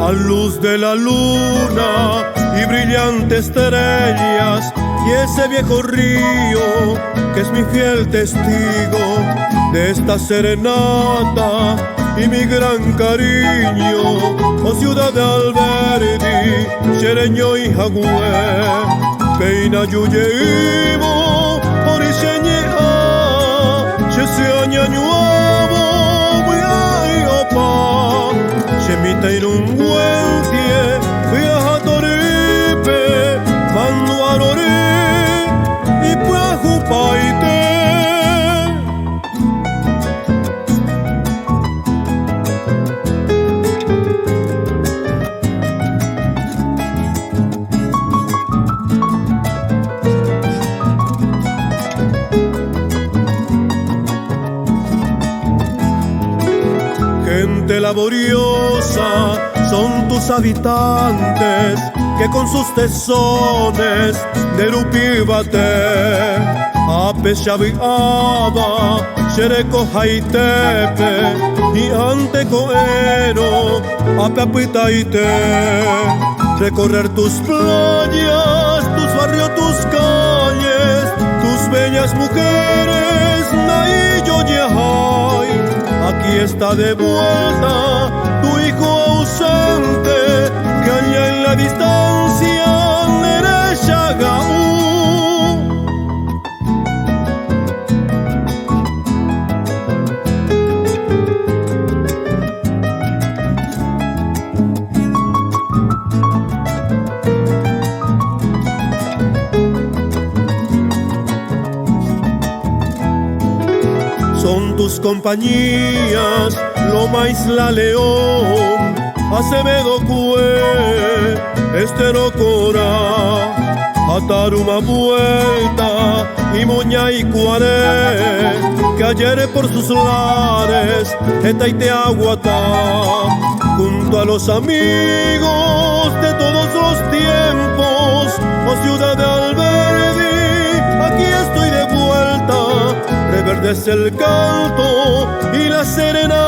a luz de la luna y brillantes estrellas, y ese viejo río que es mi fiel testigo de esta serenata y mi gran cariño. Oh ciudad de Alberdi, Xereño y Jagüe, Peina Yuyeimo, Oriseñea, Xeseaña Ñuavo, Buyaiopa, Xemita Irunguentie, Viajatoripe, Manduarori, y Puajupaite. Gente laboriosa son tus habitantes, que con sus tesones de Rupibate, Apeshabiaba, Xereco Jaitepe, y Antecoero, Apapitaite. Recorrer tus playas, tus barrios, tus calles, tus bellas mujeres, Naillo Yehai. Aquí está de vuelta tu hijo ausente, que allá en la distancia Nereshagaú. Son tus compañías, Loma Isla León, Acevedo Cue, Estero Cora, Ataruma Vuelta y Moña y Cuaré, que ayer por sus lares Etaiteaguatá, junto a los amigos de todos los tiempos, oh ciudad de Alberdi, aquí estoy de vuelta. Reverdece el canto y la serenata.